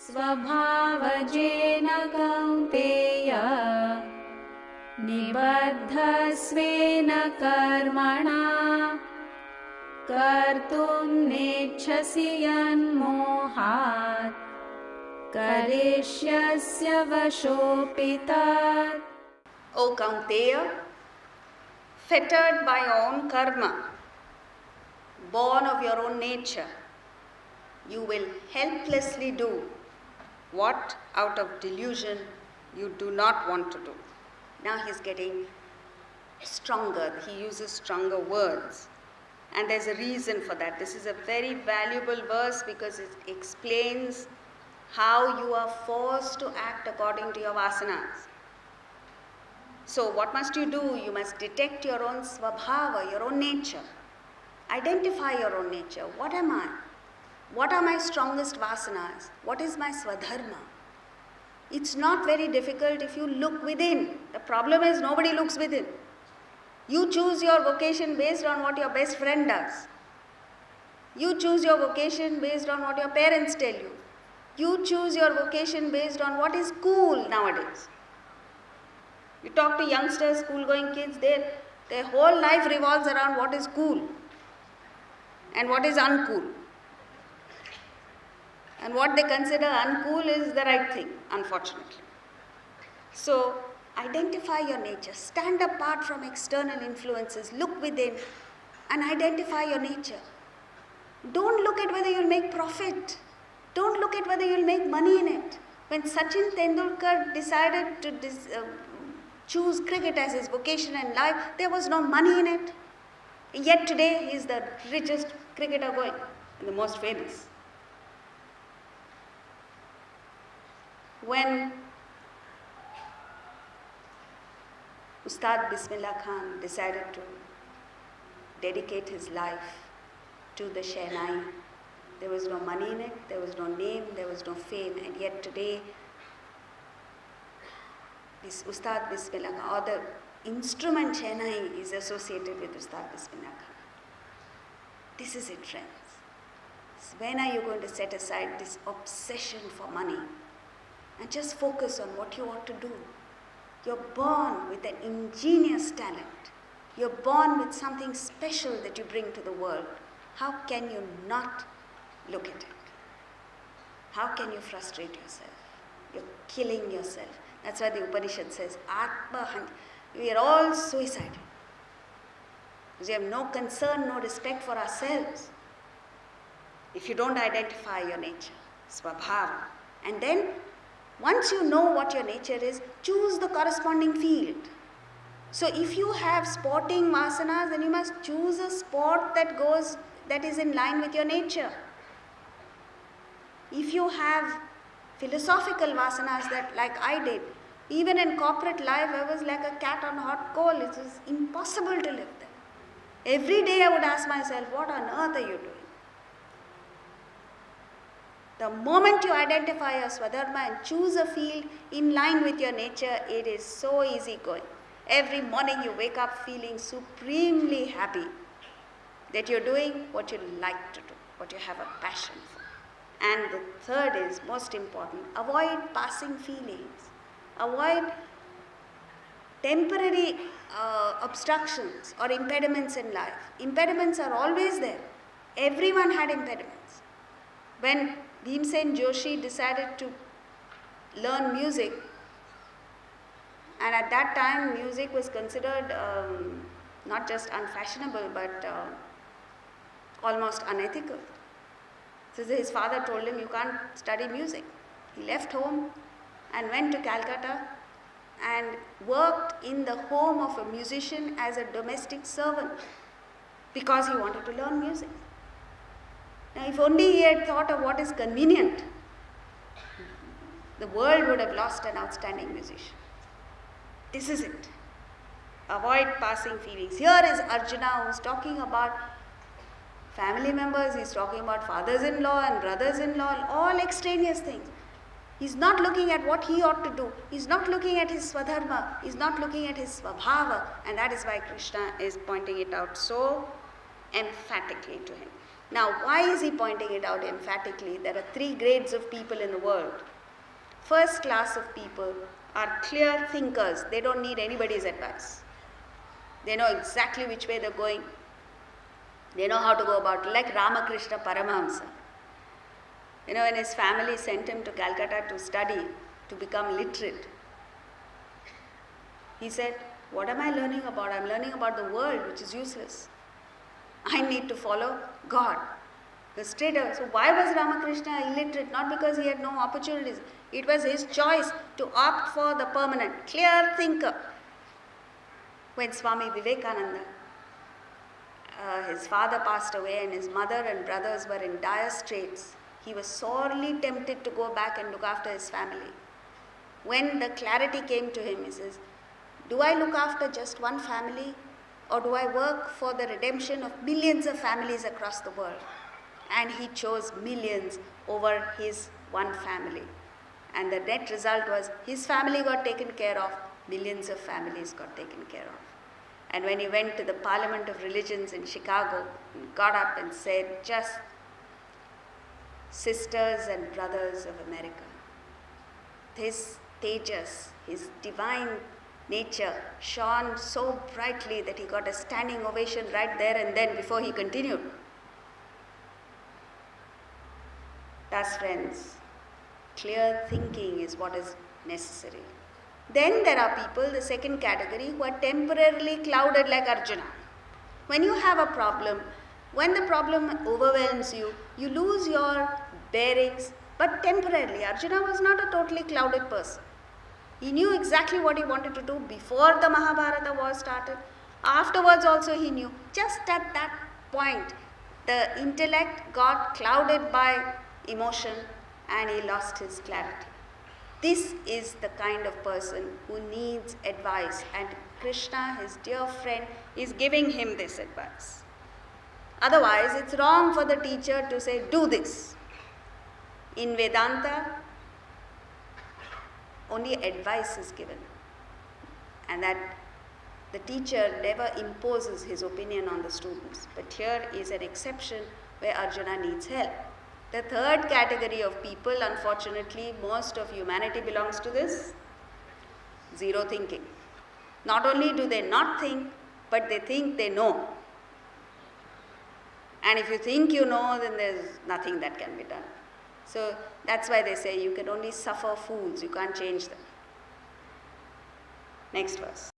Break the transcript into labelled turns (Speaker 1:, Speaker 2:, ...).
Speaker 1: स्वभावजेन कौन्तेय निबद्धस्वेन कर्मणा कर्तुं नेच्छसि यन्मोहात् करिष्यस्य वशोऽपि तत्.
Speaker 2: O Kaunteya, fettered by your own karma, born of your own nature, you will helplessly do what out of delusion you do not want to do. Now he's getting stronger. He uses stronger words. And there's a reason for that. This is a very valuable verse because it explains how you are forced to act according to your vasanas. So what must you do? You must detect your own svabhava, your own nature. Identify your own nature. What am I? What are my strongest vasanas? What is my swadharma? It's not very difficult if you look within. The problem is nobody looks within. You choose your vocation based on what your best friend does. You choose your vocation based on what your parents tell you. You choose your vocation based on what is cool nowadays. You talk to youngsters, school-going kids, their whole life revolves around what is cool and what is uncool. And what they consider uncool is the right thing, unfortunately. So, identify your nature. Stand apart from external influences. Look within and identify your nature. Don't look at whether you'll make profit. Don't look at whether you'll make money in it. When Sachin Tendulkar decided to choose cricket as his vocation in life, there was no money in it. Yet today, he is the richest cricketer going and the most famous. When Ustad Bismillah Khan decided to dedicate his life to the Shehnai, there was no money in it, there was no name, there was no fame, and yet today, this Ustad Bismillah Khan, or the instrument Shehnai is associated with Ustad Bismillah Khan. This is it, friends. So when are you going to set aside this obsession for money and just focus on what you ought to do? You're born with an ingenious talent. You're born with something special that you bring to the world. How can you not look at it? How can you frustrate yourself? You're killing yourself. That's why the Upanishad says, Atma, we are all suicidal. Because we have no concern, no respect for ourselves. If you don't identify your nature, svabhava, and then once you know what your nature is, choose the corresponding field. So if you have sporting vasanas, then you must choose a sport that is in line with your nature. If you have philosophical vasanas like I did, even in corporate life, I was like a cat on hot coal. It was impossible to live there. Every day I would ask myself, what on earth are you doing? The moment you identify your swadharma and choose a field in line with your nature, it is so easy going. Every morning you wake up feeling supremely happy that you're doing what you like to do, what you have a passion for. And the third is most important, avoid passing feelings. Avoid temporary obstructions or impediments in life. Impediments are always there. Everyone had impediments. When Bhimsen Joshi decided to learn music, and at that time music was considered not just unfashionable but almost unethical. So his father told him, you can't study music. He left home and went to Calcutta and worked in the home of a musician as a domestic servant because he wanted to learn music. Now, if only he had thought of what is convenient, the world would have lost an outstanding musician. This is it. Avoid passing feelings. Here is Arjuna who's talking about family members, he's talking about fathers-in-law and brothers-in-law, all extraneous things. He's not looking at what he ought to do. He's not looking at his swadharma. He's not looking at his svabhava. And that is why Krishna is pointing it out so emphatically to him. Now, why is he pointing it out emphatically? There are 3 grades of people in the world. First class of people are clear thinkers. They don't need anybody's advice. They know exactly which way they're going. They know how to go about it. Like Ramakrishna Paramahamsa. When his family sent him to Calcutta to study, to become literate, he said, what am I learning about? I'm learning about the world, which is useless. I need to follow God. The straighter. So why was Ramakrishna illiterate? Not because he had no opportunities. It was his choice to opt for the permanent, clear thinker. When Swami Vivekananda, his father passed away and his mother and brothers were in dire straits, he was sorely tempted to go back and look after his family. When the clarity came to him, he says, do I look after just one family, or do I work for the redemption of millions of families across the world? And he chose millions over his one family. And the net result was his family got taken care of, millions of families got taken care of. And when he went to the Parliament of Religions in Chicago, he got up and said, just sisters and brothers of America, his tejas, his divine nature shone so brightly that he got a standing ovation right there and then before he continued. Thus, friends, clear thinking is what is necessary. Then there are people, the second category, who are temporarily clouded like Arjuna. When you have a problem, when the problem overwhelms you, you lose your bearings, but temporarily. Arjuna was not a totally clouded person. He knew exactly what he wanted to do before the Mahabharata war started. Afterwards also he knew. Just at that point, the intellect got clouded by emotion and he lost his clarity. This is the kind of person who needs advice, and Krishna, his dear friend, is giving him this advice. Otherwise, it's wrong for the teacher to say, do this. In Vedanta, only advice is given, and that the teacher never imposes his opinion on the students. But here is an exception where Arjuna needs help. The third category of people, unfortunately, most of humanity belongs to this, zero thinking. Not only do they not think, but they think they know. And if you think you know, then there's nothing that can be done. So that's why they say you can only suffer fools, you can't change them. Next verse.